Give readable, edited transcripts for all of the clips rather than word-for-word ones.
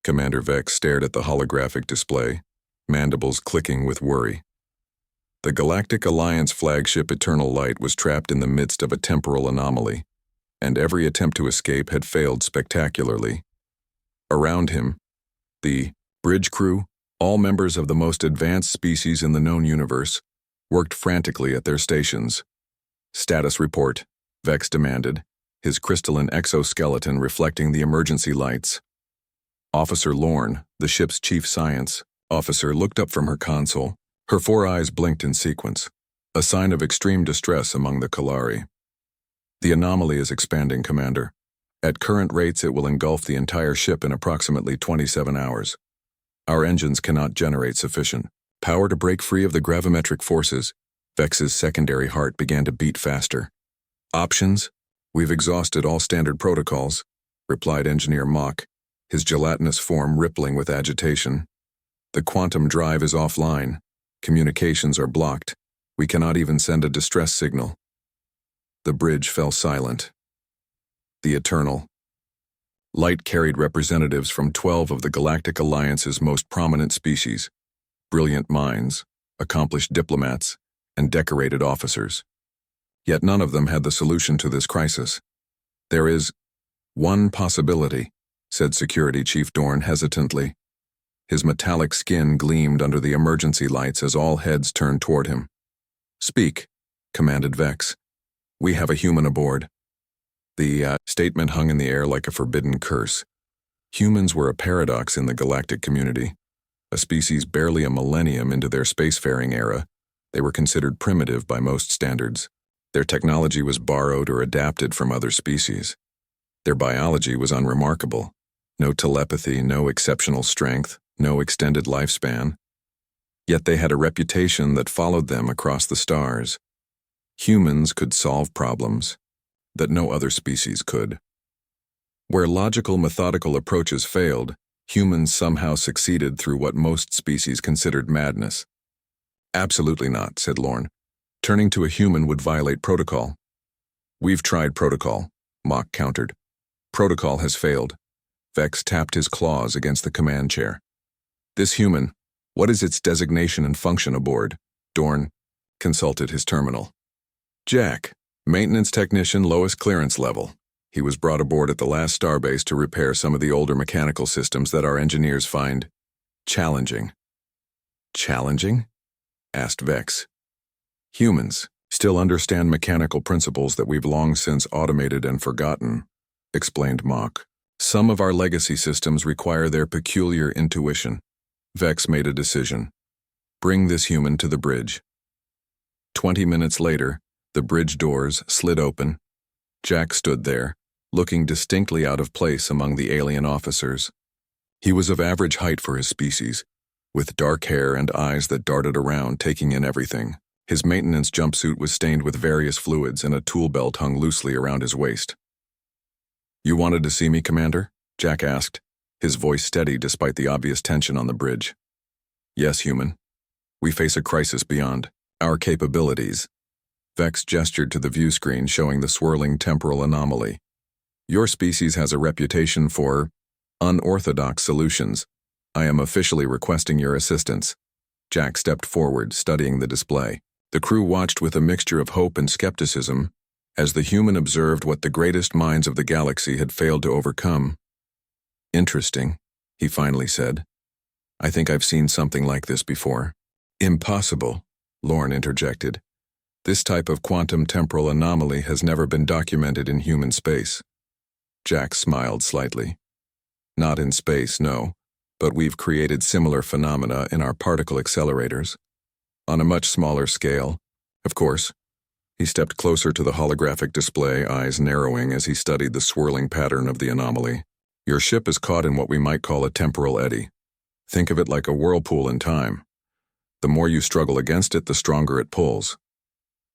Commander Vex stared at the holographic display, mandibles clicking with worry. The Galactic Alliance flagship Eternal Light was trapped in the midst of a temporal anomaly, and every attempt to escape had failed spectacularly. Around him, the bridge crew, all members of the most advanced species in the known universe, worked frantically at their stations. "Status report," Vex demanded, his crystalline exoskeleton reflecting the emergency lights. Officer Lorne, the ship's chief science officer, looked up from her console. Her 4 eyes blinked in sequence, a sign of extreme distress among the Kalari. "The anomaly is expanding, Commander. At current rates, it will engulf the entire ship in approximately 27 hours. Our engines cannot generate sufficient power to break free of the gravimetric forces." Vex's secondary heart began to beat faster. "Options? We've exhausted all standard protocols," replied Engineer Mock, his gelatinous form rippling with agitation. "The quantum drive is offline. Communications are blocked. We cannot even send a distress signal." The bridge fell silent. The Eternal Light carried representatives from 12 of the Galactic Alliance's most prominent species, brilliant minds, accomplished diplomats, and decorated officers. Yet none of them had the solution to this crisis. "There is one possibility," said Security Chief Dorn hesitantly. His metallic skin gleamed under the emergency lights as all heads turned toward him. "Speak," commanded Vex. "We have a human aboard." The statement hung in the air like a forbidden curse. Humans were a paradox in the galactic community. A species barely a millennium into their spacefaring era, they were considered primitive by most standards. Their technology was borrowed or adapted from other species. Their biology was unremarkable. No telepathy, no exceptional strength, no extended lifespan. Yet they had a reputation that followed them across the stars. Humans could solve problems that no other species could. Where logical, methodical approaches failed, humans somehow succeeded through what most species considered madness. "Absolutely not," said Lorne. "Turning to a human would violate protocol." "We've tried protocol," Mock countered. "Protocol has failed." Vex tapped his claws against the command chair. "This human, what is its designation and function aboard?" Dorn consulted his terminal. "Jack, maintenance technician, lowest clearance level. He was brought aboard at the last starbase to repair some of the older mechanical systems that our engineers find challenging." "Challenging?" asked Vex. "Humans still understand mechanical principles that we've long since automated and forgotten," explained Mock. "Some of our legacy systems require their peculiar intuition." Vex made a decision. "Bring this human to the bridge." 20 minutes later, the bridge doors slid open. Jack stood there, looking distinctly out of place among the alien officers. He was of average height for his species, with dark hair and eyes that darted around, taking in everything. His maintenance jumpsuit was stained with various fluids, and a tool belt hung loosely around his waist. "You wanted to see me, Commander?" Jack asked, his voice steady despite the obvious tension on the bridge. "Yes, human. We face a crisis beyond our capabilities." Vex gestured to the view screen showing the swirling temporal anomaly. "Your species has a reputation for unorthodox solutions. I am officially requesting your assistance." Jack stepped forward, studying the display. The crew watched with a mixture of hope and skepticism as the human observed what the greatest minds of the galaxy had failed to overcome. "Interesting," he finally said. "I think I've seen something like this before." "Impossible," Lorne interjected. "This type of quantum temporal anomaly has never been documented in human space." Jack smiled slightly. "Not in space, no, but we've created similar phenomena in our particle accelerators. On a much smaller scale, of course." He stepped closer to the holographic display, eyes narrowing as he studied the swirling pattern of the anomaly. "Your ship is caught in what we might call a temporal eddy. Think of it like a whirlpool in time. The more you struggle against it, the stronger it pulls."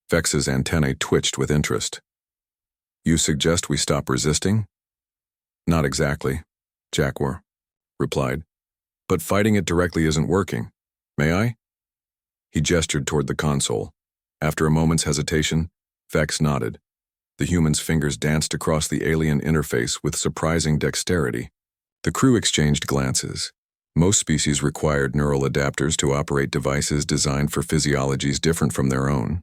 Vex's antennae twitched with interest. "You suggest we stop resisting?" "Not exactly," Jack replied. "But fighting it directly isn't working. May I?" He gestured toward the console. After a moment's hesitation, Vex nodded. The human's fingers danced across the alien interface with surprising dexterity. The crew exchanged glances. Most species required neural adapters to operate devices designed for physiologies different from their own.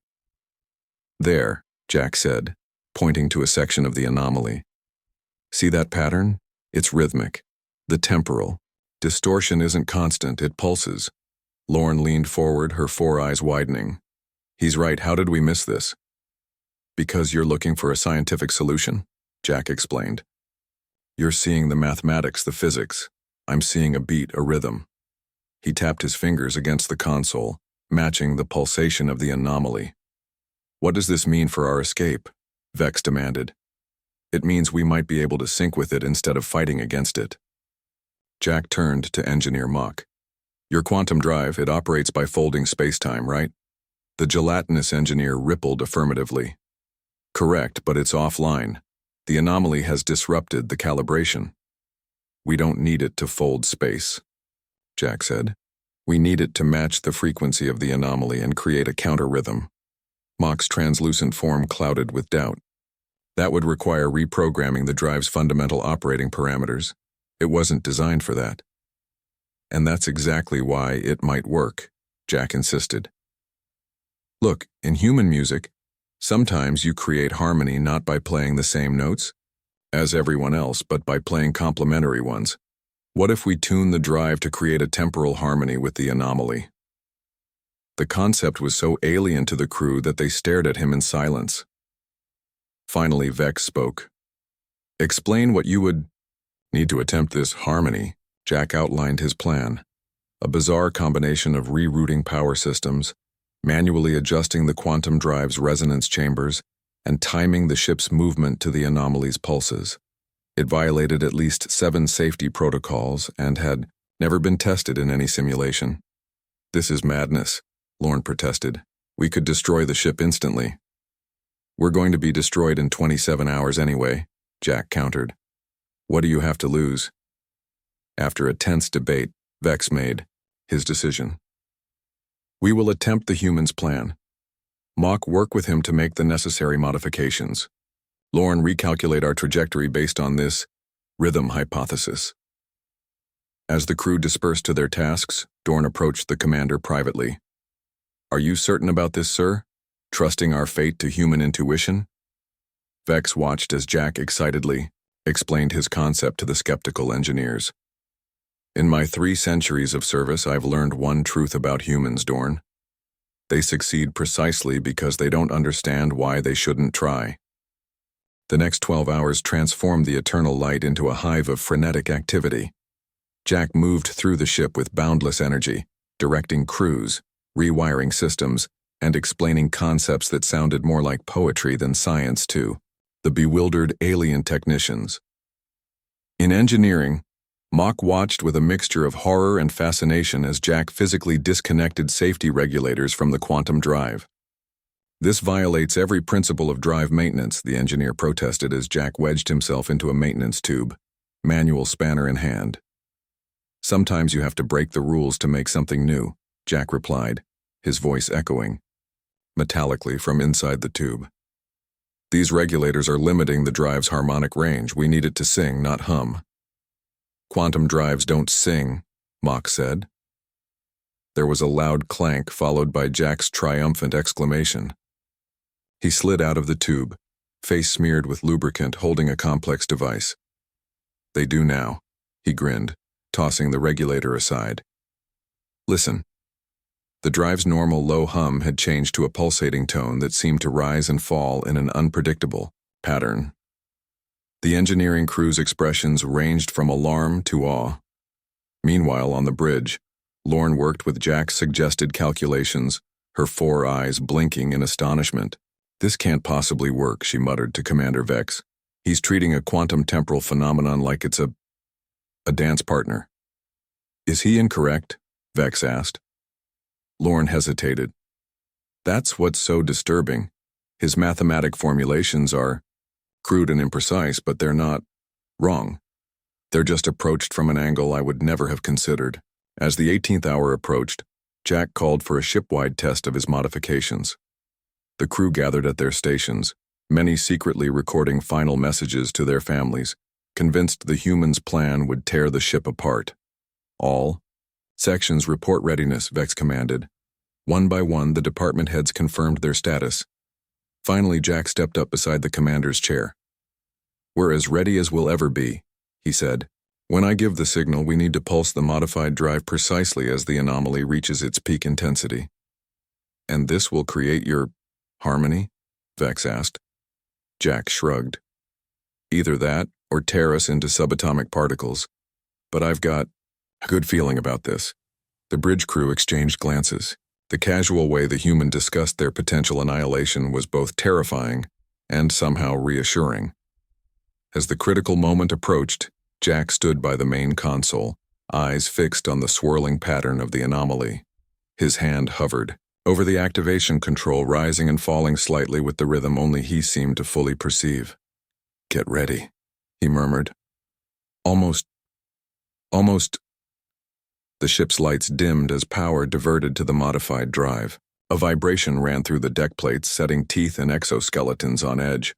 There, Jack said, pointing to a section of the anomaly. See that pattern? It's rhythmic. The temporal. Distortion isn't constant, it pulses. Lauren leaned forward, her four eyes widening. He's right, how did we miss this? Because you're looking for a scientific solution, Jack explained. You're seeing the mathematics, the physics. I'm seeing a beat, a rhythm. He tapped his fingers against the console, matching the pulsation of the anomaly. What does this mean for our escape? Vex demanded. It means we might be able to sync with it instead of fighting against it. Jack turned to Engineer Mock. Your quantum drive, it operates by folding spacetime, right? The gelatinous engineer rippled affirmatively. Correct, but it's offline. The anomaly has disrupted the calibration. We don't need it to fold space, Jack said. We need it to match the frequency of the anomaly and create a counter-rhythm. Mock's translucent form clouded with doubt. That would require reprogramming the drive's fundamental operating parameters. It wasn't designed for that. And that's exactly why it might work, Jack insisted. Look, in human music, sometimes you create harmony not by playing the same notes as everyone else, but by playing complementary ones. What if we tune the drive to create a temporal harmony with the anomaly? The concept was so alien to the crew that they stared at him in silence. Finally, Vex spoke. Explain what you would need to attempt this harmony. Jack outlined his plan. A bizarre combination of rerouting power systems, manually adjusting the quantum drive's resonance chambers, and timing the ship's movement to the anomaly's pulses. It violated at least 7 safety protocols and had never been tested in any simulation. This is madness, Lorne protested. We could destroy the ship instantly. We're going to be destroyed in 27 hours anyway, Jack countered. What do you have to lose? After a tense debate, Vex made his decision. We will attempt the human's plan. Mock work with him to make the necessary modifications. Lorne recalculate our trajectory based on this rhythm hypothesis. As the crew dispersed to their tasks, Dorn approached the commander privately. Are you certain about this, sir? Trusting our fate to human intuition? Vex watched as Jack excitedly explained his concept to the skeptical engineers. In my 3 centuries of service, I've learned one truth about humans, Dorn. They succeed precisely because they don't understand why they shouldn't try. The next 12 hours transformed the eternal light into a hive of frenetic activity. Jack moved through the ship with boundless energy, directing crews, rewiring systems, and explaining concepts that sounded more like poetry than science to the bewildered alien technicians. In engineering, Mock watched with a mixture of horror and fascination as Jack physically disconnected safety regulators from the quantum drive. This violates every principle of drive maintenance, the engineer protested as Jack wedged himself into a maintenance tube, manual spanner in hand. Sometimes you have to break the rules to make something new, Jack replied, his voice echoing metallically from inside the tube. These regulators are limiting the drive's harmonic range. We need it to sing, not hum. Quantum drives don't sing, Mock said. There was a loud clank followed by Jack's triumphant exclamation. He slid out of the tube, face smeared with lubricant, holding a complex device. They do now, he grinned, tossing the regulator aside. Listen. The drive's normal low hum had changed to a pulsating tone that seemed to rise and fall in an unpredictable pattern. The engineering crew's expressions ranged from alarm to awe. Meanwhile, on the bridge, Lorne worked with Jack's suggested calculations, her 4 eyes blinking in astonishment. This can't possibly work, she muttered to Commander Vex. He's treating a quantum temporal phenomenon like it's a dance partner. Is he incorrect? Vex asked. Lorne hesitated. That's what's so disturbing. His mathematic formulations are crude and imprecise, but they're not wrong. They're just approached from an angle I would never have considered. As the 18th hour approached, Jack called for a ship-wide test of his modifications. The crew gathered at their stations, many secretly recording final messages to their families, convinced the humans' plan would tear the ship apart. All sections report readiness, Vex commanded. One by one, the department heads confirmed their status. Finally, Jack stepped up beside the commander's chair. "We're as ready as we'll ever be," he said. "When I give the signal, we need to pulse the modified drive precisely as the anomaly reaches its peak intensity." "And this will create your harmony?" Vex asked. Jack shrugged. "Either that, or tear us into subatomic particles. But I've got a good feeling about this." The bridge crew exchanged glances. The casual way the human discussed their potential annihilation was both terrifying and somehow reassuring. As the critical moment approached, Jack stood by the main console, eyes fixed on the swirling pattern of the anomaly. His hand hovered over the activation control, rising and falling slightly with the rhythm only he seemed to fully perceive. "Get ready," he murmured. Almost. The ship's lights dimmed as power diverted to the modified drive. A vibration ran through the deck plates, setting teeth and exoskeletons on edge.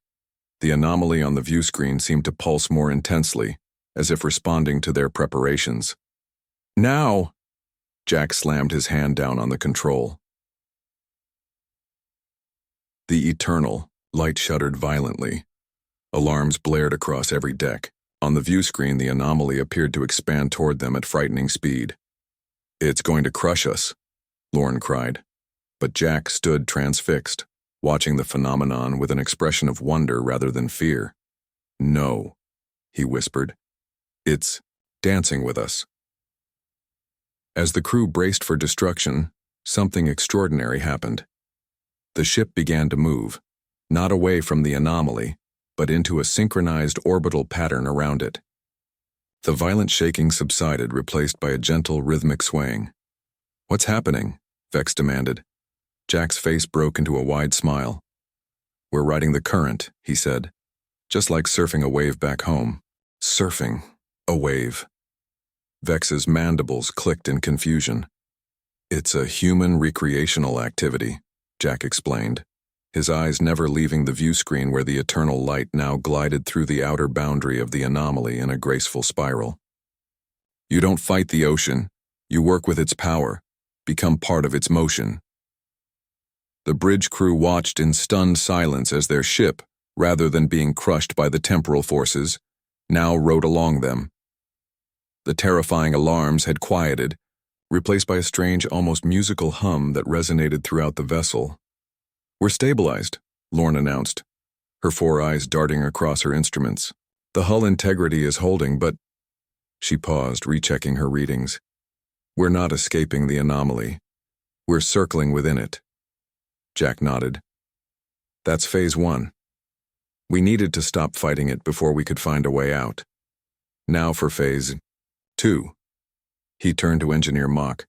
The anomaly on the view screen seemed to pulse more intensely, as if responding to their preparations. "Now!" Jack slammed his hand down on the control. The eternal light shuddered violently. Alarms blared across every deck. On the view screen, the anomaly appeared to expand toward them at frightening speed. "It's going to crush us," Lorne cried. But Jack stood transfixed, watching the phenomenon with an expression of wonder rather than fear. "No," he whispered. "It's dancing with us." As the crew braced for destruction, something extraordinary happened. The ship began to move, not away from the anomaly, but into a synchronized orbital pattern around it. The violent shaking subsided, replaced by a gentle, rhythmic swaying. "What's happening?" Vex demanded. Jack's face broke into a wide smile. "We're riding the current," he said. "Just like surfing a wave back home." Surfing a wave. Vex's mandibles clicked in confusion. "It's a human recreational activity," Jack explained, his eyes never leaving the view screen where the eternal light now glided through the outer boundary of the anomaly in a graceful spiral. "You don't fight the ocean, you work with its power, become part of its motion." The bridge crew watched in stunned silence as their ship, rather than being crushed by the temporal forces, now rode along them. The terrifying alarms had quieted, replaced by a strange, almost musical hum that resonated throughout the vessel. "We're stabilized," Lorne announced, her 4 eyes darting across her instruments. "The hull integrity is holding, but—" She paused, rechecking her readings. "We're not escaping the anomaly. We're circling within it." Jack nodded. "That's phase 1. We needed to stop fighting it before we could find a way out. Now for phase 2. He turned to Engineer Mock.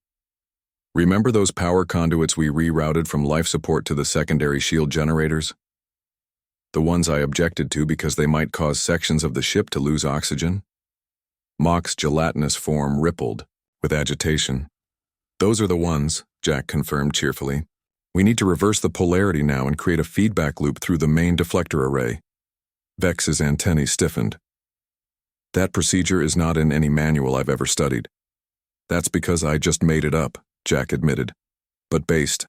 "Remember those power conduits we rerouted from life support to the secondary shield generators? The ones I objected to because they might cause sections of the ship to lose oxygen?" Mock's gelatinous form rippled with agitation. "Those are the ones," Jack confirmed cheerfully. "We need to reverse the polarity now and create a feedback loop through the main deflector array." Vex's antennae stiffened. "That procedure is not in any manual I've ever studied." "That's because I just made it up," Jack admitted. "But based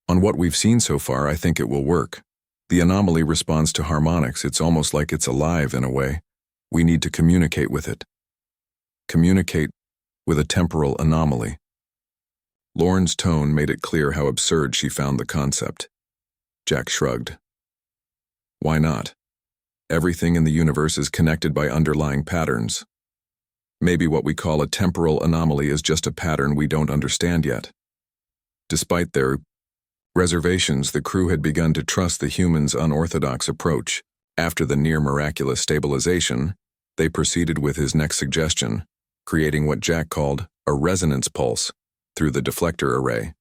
on what we've seen so far, I think it will work. The anomaly responds to harmonics. It's almost like it's alive in a way. We need to communicate with it." Communicate with a temporal anomaly. Lorne's tone made it clear how absurd she found the concept. Jack shrugged. "Why not? Everything in the universe is connected by underlying patterns. Maybe what we call a temporal anomaly is just a pattern we don't understand yet." Despite their reservations, the crew had begun to trust the humans' unorthodox approach. After the near-miraculous stabilization, they proceeded with his next suggestion, creating what Jack called a resonance pulse through the deflector array.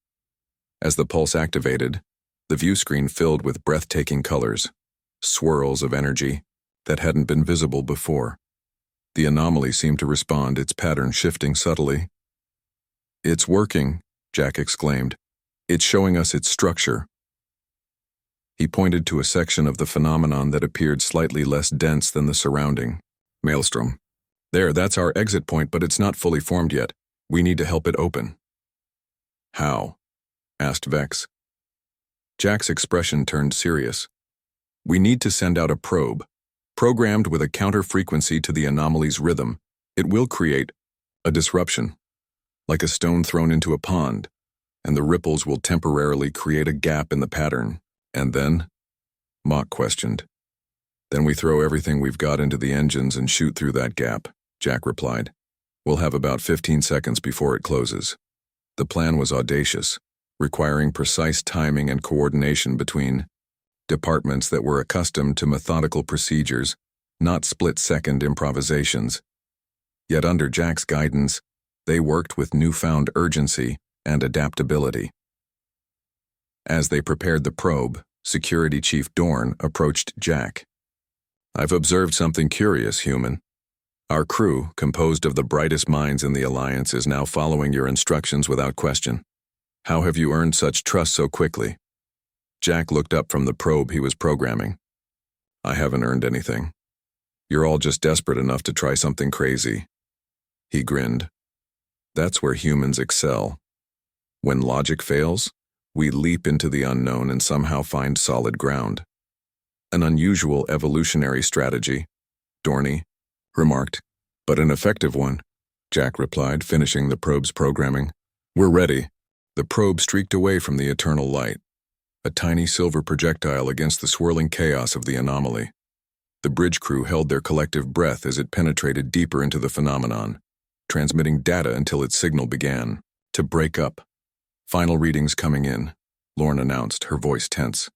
As the pulse activated, the view screen filled with breathtaking colors, swirls of energy that hadn't been visible before. The anomaly seemed to respond, its pattern shifting subtly. "It's working," Jack exclaimed. "It's showing us its structure." He pointed to a section of the phenomenon that appeared slightly less dense than the surrounding. Maelstrom. There, that's our exit point, but it's not fully formed yet. We need to help it open. How? Asked Vex. Jack's expression turned serious. We need to send out a probe, programmed with a counter-frequency to the anomaly's rhythm. It will create a disruption, like a stone thrown into a pond, and the ripples will temporarily create a gap in the pattern. And then? Mock questioned. Then we throw everything we've got into the engines and shoot through that gap, Jack replied. We'll have about 15 seconds before it closes. The plan was audacious, requiring precise timing and coordination between departments that were accustomed to methodical procedures, not split-second improvisations. Yet under Jack's guidance, they worked with newfound urgency and adaptability. As they prepared the probe, Security Chief Dorn approached Jack. I've observed something curious, human. Our crew, composed of the brightest minds in the Alliance, is now following your instructions without question. How have you earned such trust so quickly? Jack looked up from the probe he was programming. I haven't earned anything. You're all just desperate enough to try something crazy. He grinned. That's where humans excel. When logic fails, we leap into the unknown and somehow find solid ground. An unusual evolutionary strategy, Dorney remarked, but an effective one, Jack replied, finishing the probe's programming. We're ready. The probe streaked away from the eternal light, a tiny silver projectile against the swirling chaos of the anomaly. The bridge crew held their collective breath as it penetrated deeper into the phenomenon, transmitting data until its signal began to break up. Final readings coming in, Lorne announced, her voice tense.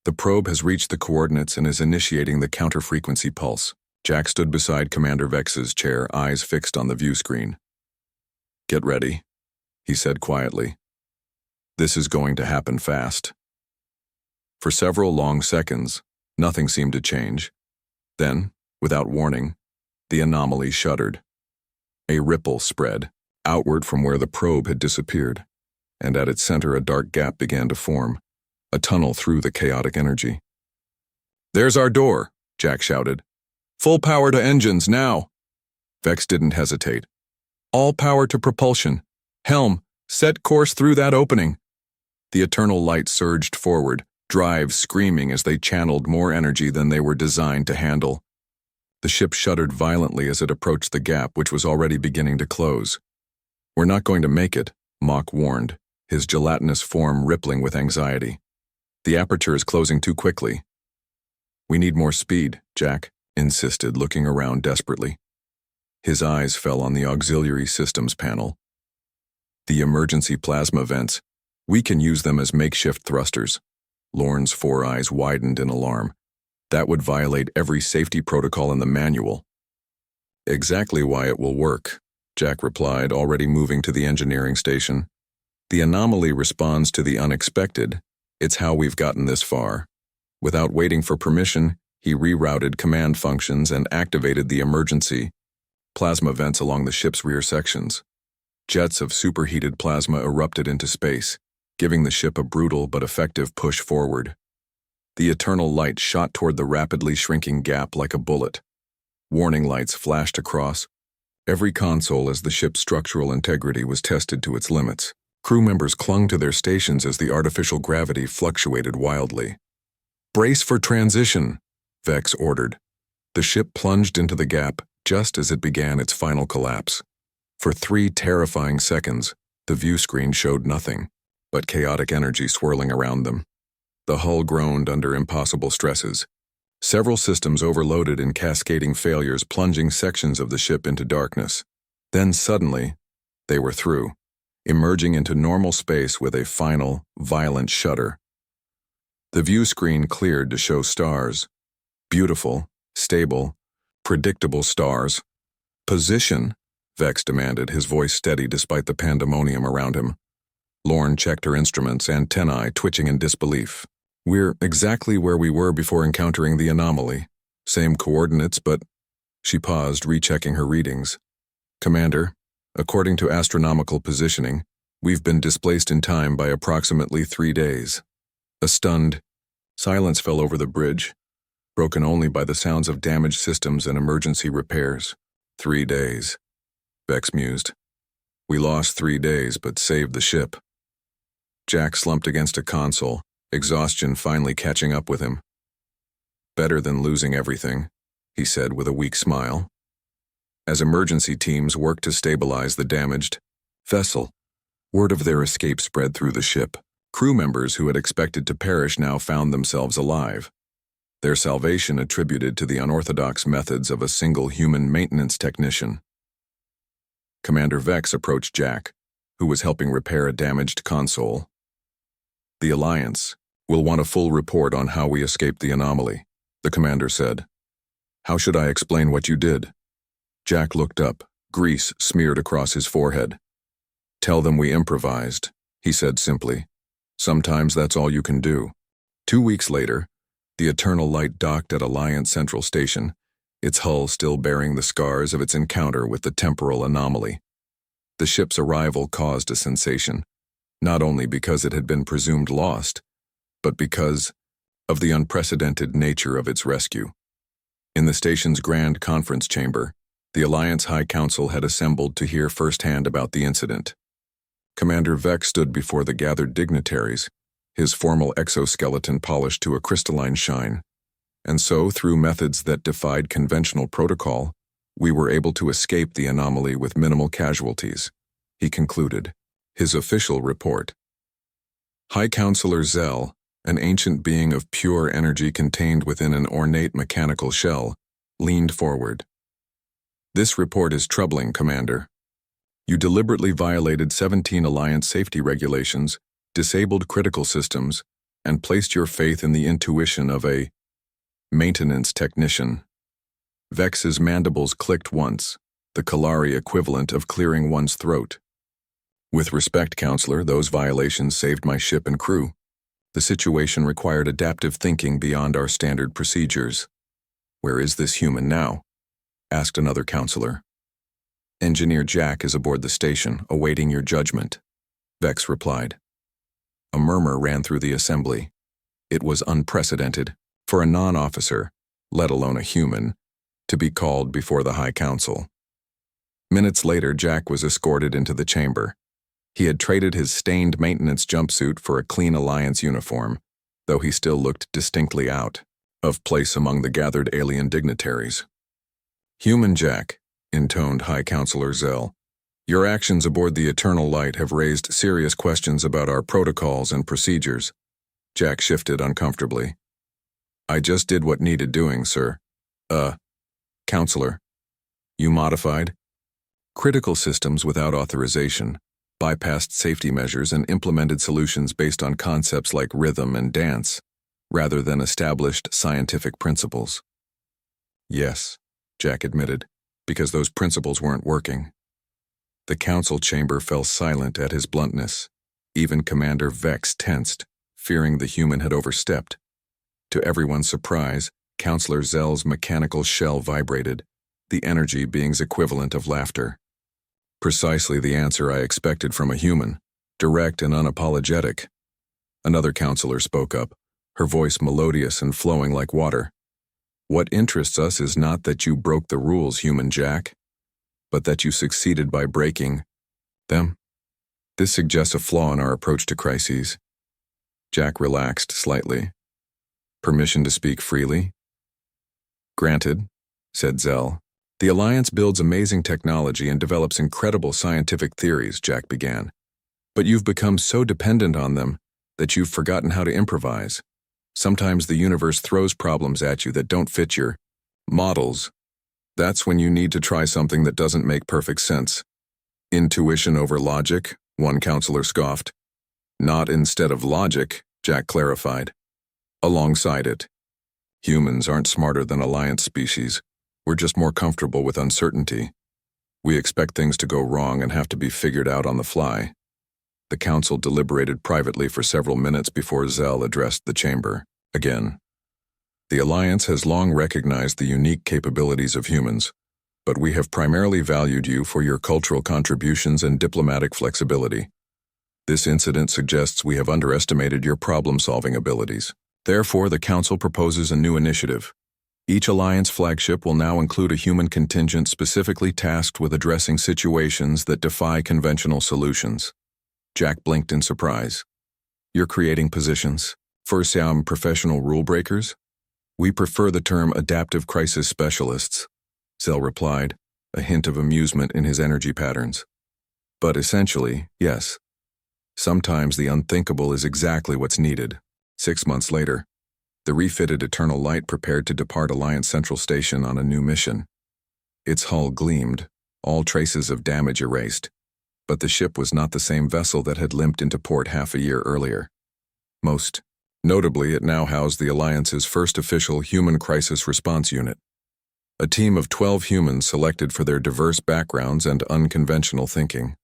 The probe has reached the coordinates and is initiating the counter-frequency pulse. Jack stood beside Commander Vex's chair, eyes fixed on the view screen. Get ready, he said quietly. This is going to happen fast. For several long seconds, nothing seemed to change. Then, without warning, the anomaly shuddered. A ripple spread, outward from where the probe had disappeared, and at its center a dark gap began to form, a tunnel through the chaotic energy. There's our door, Jack shouted. Full power to engines, now! Vex didn't hesitate. All power to propulsion. Helm, set course through that opening. The eternal light surged forward, drives screaming as they channeled more energy than they were designed to handle. The ship shuddered violently as it approached the gap, which was already beginning to close. We're not going to make it, Mock warned, his gelatinous form rippling with anxiety. The aperture is closing too quickly. We need more speed, Jack insisted, looking around desperately. His eyes fell on the auxiliary systems panel. The emergency plasma vents. We can use them as makeshift thrusters. Lorne's four eyes widened in alarm. That would violate every safety protocol in the manual. Exactly why it will work, Jack replied, already moving to the engineering station. The anomaly responds to the unexpected. It's how we've gotten this far. Without waiting for permission, he rerouted command functions and activated the emergency plasma vents along the ship's rear sections. Jets of superheated plasma erupted into space, giving the ship a brutal but effective push forward. The eternal light shot toward the rapidly shrinking gap like a bullet. Warning lights flashed across every console as the ship's structural integrity was tested to its limits. Crew members clung to their stations as the artificial gravity fluctuated wildly. Brace for transition, Vex ordered. The ship plunged into the gap just as it began its final collapse. For 3 terrifying seconds, the view screen showed nothing but chaotic energy swirling around them. The hull groaned under impossible stresses. Several systems overloaded in cascading failures, plunging sections of the ship into darkness. Then suddenly, they were through, emerging into normal space with a final, violent shudder. The view screen cleared to show stars. Beautiful, stable, predictable stars. Position, Vex demanded, his voice steady despite the pandemonium around him. Lorne checked her instruments, antennae twitching in disbelief. We're exactly where we were before encountering the anomaly. Same coordinates, but... She paused, rechecking her readings. Commander, according to astronomical positioning, we've been displaced in time by approximately 3 days. A stunned silence fell over the bridge. broken only by the sounds of damaged systems and emergency repairs. 3 days, Vex mused. We lost 3 days, but saved the ship. Jack slumped against a console, exhaustion finally catching up with him. Better than losing everything, he said with a weak smile. As emergency teams worked to stabilize the damaged vessel, word of their escape spread through the ship. Crew members who had expected to perish now found themselves alive, their salvation attributed to the unorthodox methods of a single human maintenance technician. Commander Vex approached Jack, who was helping repair a damaged console. The Alliance will want a full report on how we escaped the anomaly, the commander said. How should I explain what you did? Jack looked up, grease smeared across his forehead. Tell them we improvised, he said simply. Sometimes that's all you can do. 2 weeks later, the Eternal Light docked at Alliance Central Station, its hull still bearing the scars of its encounter with the temporal anomaly. The ship's arrival caused a sensation, not only because it had been presumed lost, but because of the unprecedented nature of its rescue. In the station's grand conference chamber, the Alliance High Council had assembled to hear firsthand about the incident. Commander Vex stood before the gathered dignitaries, his formal exoskeleton polished to a crystalline shine. And so, through methods that defied conventional protocol, we were able to escape the anomaly with minimal casualties, he concluded, his official report. High Counselor Zell, an ancient being of pure energy contained within an ornate mechanical shell, leaned forward. This report is troubling, Commander. You deliberately violated 17 Alliance safety regulations, disabled critical systems, and placed your faith in the intuition of a maintenance technician. Vex's mandibles clicked once, the Kalari equivalent of clearing one's throat. With respect, Counselor, those violations saved my ship and crew. The situation required adaptive thinking beyond our standard procedures. Where is this human now? Asked another counselor. Engineer Jack is aboard the station, awaiting your judgment, Vex replied. A murmur ran through the assembly. It was unprecedented for a non-officer, let alone a human, to be called before the High Council. Minutes later, Jack was escorted into the chamber. He had traded his stained maintenance jumpsuit for a clean Alliance uniform, though he still looked distinctly out of place among the gathered alien dignitaries. Human Jack, intoned High Counselor Zell, your actions aboard the Eternal Light have raised serious questions about our protocols and procedures. Jack shifted uncomfortably. I just did what needed doing, sir. Counselor. You modified critical systems without authorization, bypassed safety measures and implemented solutions based on concepts like rhythm and dance, rather than established scientific principles. Yes, Jack admitted, because those principles weren't working. The council chamber fell silent at his bluntness. Even Commander Vex tensed, fearing the human had overstepped. To everyone's surprise, Counselor Zell's mechanical shell vibrated, the energy being's equivalent of laughter. Precisely the answer I expected from a human, direct and unapologetic. Another counselor spoke up, her voice melodious and flowing like water. What interests us is not that you broke the rules, human Jack, but that you succeeded by breaking them. This suggests a flaw in our approach to crises. Jack relaxed slightly. Permission to speak freely? Granted, said Zell. The Alliance builds amazing technology and develops incredible scientific theories, Jack began. But you've become so dependent on them that you've forgotten how to improvise. Sometimes the universe throws problems at you that don't fit your models. That's when you need to try something that doesn't make perfect sense. Intuition over logic, one counselor scoffed. Not instead of logic, Jack clarified. Alongside it. Humans aren't smarter than Alliance species. We're just more comfortable with uncertainty. We expect things to go wrong and have to be figured out on the fly. The council deliberated privately for several minutes before Zell addressed the chamber again. The Alliance has long recognized the unique capabilities of humans, but we have primarily valued you for your cultural contributions and diplomatic flexibility. This incident suggests we have underestimated your problem-solving abilities. Therefore, the Council proposes a new initiative, Each Alliance flagship will now include a human contingent specifically tasked with addressing situations that defy conventional solutions. Jack blinked in surprise. You're creating positions for some professional rule breakers? We prefer the term adaptive crisis specialists, Zell replied, a hint of amusement in his energy patterns. But essentially, yes. Sometimes the unthinkable is exactly what's needed. 6 months later, the refitted Eternal Light prepared to depart Alliance Central Station on a new mission. Its hull gleamed, all traces of damage erased, but the ship was not the same vessel that had limped into port half a year earlier. Most notably, it now housed the Alliance's first official human crisis response unit. A team of 12 humans selected for their diverse backgrounds and unconventional thinking.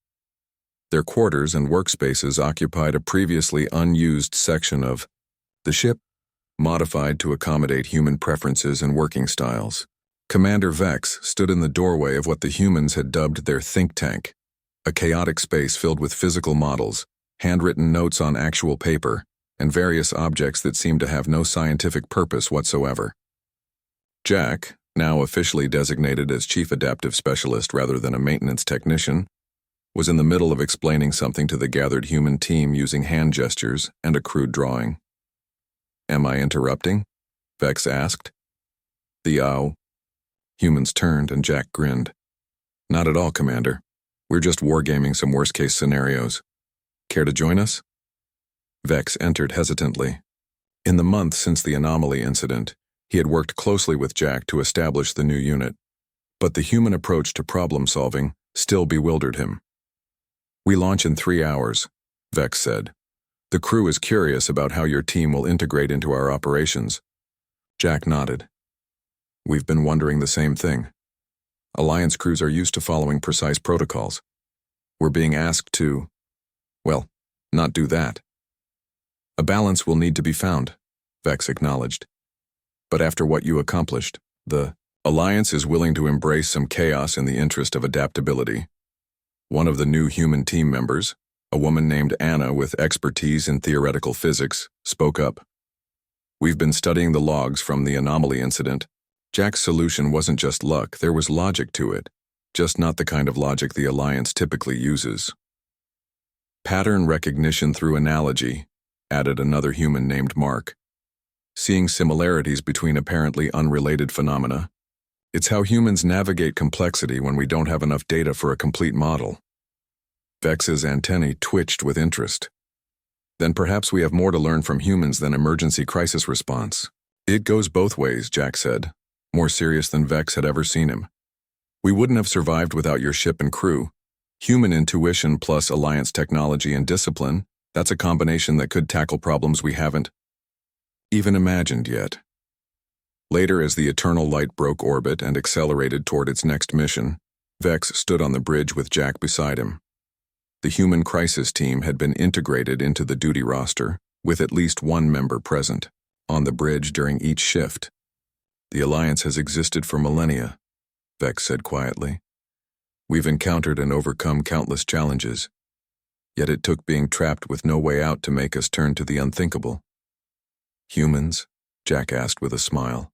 Their quarters and workspaces occupied a previously unused section of the ship, modified to accommodate human preferences and working styles. Commander Vex stood in the doorway of what the humans had dubbed their think tank, a chaotic space filled with physical models, handwritten notes on actual paper, and various objects that seemed to have no scientific purpose whatsoever. Jack, now officially designated as Chief Adaptive Specialist rather than a maintenance technician, was in the middle of explaining something to the gathered human team using hand gestures and a crude drawing. Am I interrupting? Vex asked. The humans turned and Jack grinned. Not at all, Commander. We're just wargaming some worst-case scenarios. Care to join us? Vex entered hesitantly. In the month since the anomaly incident, he had worked closely with Jack to establish the new unit, but the human approach to problem-solving still bewildered him. We launch in 3 hours, Vex said. The crew is curious about how your team will integrate into our operations. Jack nodded. We've been wondering the same thing. Alliance crews are used to following precise protocols. We're being asked to, well, not do that. A balance will need to be found, Vex acknowledged. But after what you accomplished, the Alliance is willing to embrace some chaos in the interest of adaptability. One of the new human team members, a woman named Anna with expertise in theoretical physics, spoke up. We've been studying the logs from the anomaly incident. Jack's solution wasn't just luck, there was logic to it, just not the kind of logic the Alliance typically uses. Pattern recognition through analogy, added another human named Mark. Seeing similarities between apparently unrelated phenomena. It's how humans navigate complexity when we don't have enough data for a complete model. Vex's antennae twitched with interest. Then perhaps we have more to learn from humans than emergency crisis response. It goes both ways, Jack said, more serious than Vex had ever seen him. We wouldn't have survived without your ship and crew. Human intuition plus Alliance technology and discipline, that's a combination that could tackle problems we haven't even imagined yet. Later, as the Eternal Light broke orbit and accelerated toward its next mission, Vex stood on the bridge with Jack beside him. The human crisis team had been integrated into the duty roster, with at least one member present, on the bridge during each shift. The Alliance has existed for millennia, Vex said quietly. We've encountered and overcome countless challenges, yet it took being trapped with no way out to make us turn to the unthinkable. Humans? Jack asked with a smile.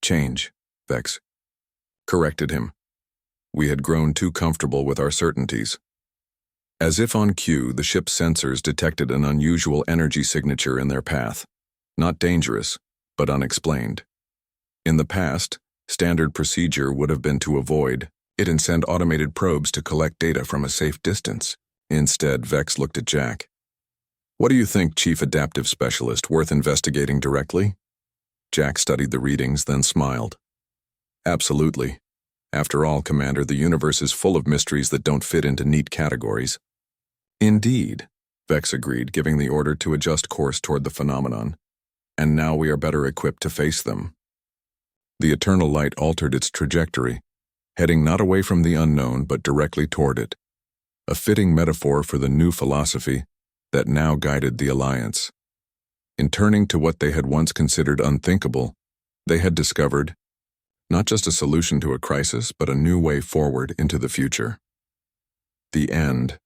Change, Vex corrected him. We had grown too comfortable with our certainties. As if on cue, the ship's sensors detected an unusual energy signature in their path. Not dangerous, but unexplained. In the past, standard procedure would have been to avoid it and send automated probes to collect data from a safe distance. Instead, Vex looked at Jack. What do you think, Chief Adaptive Specialist, worth investigating directly? Jack studied the readings, then smiled. Absolutely. After all, Commander, the universe is full of mysteries that don't fit into neat categories. Indeed, Vex agreed, giving the order to adjust course toward the phenomenon. And now we are better equipped to face them. The Eternal Light altered its trajectory, heading not away from the unknown but directly toward it. A fitting metaphor for the new philosophy that now guided the Alliance. In turning to what they had once considered unthinkable, they had discovered not just a solution to a crisis, but a new way forward into the future. The end.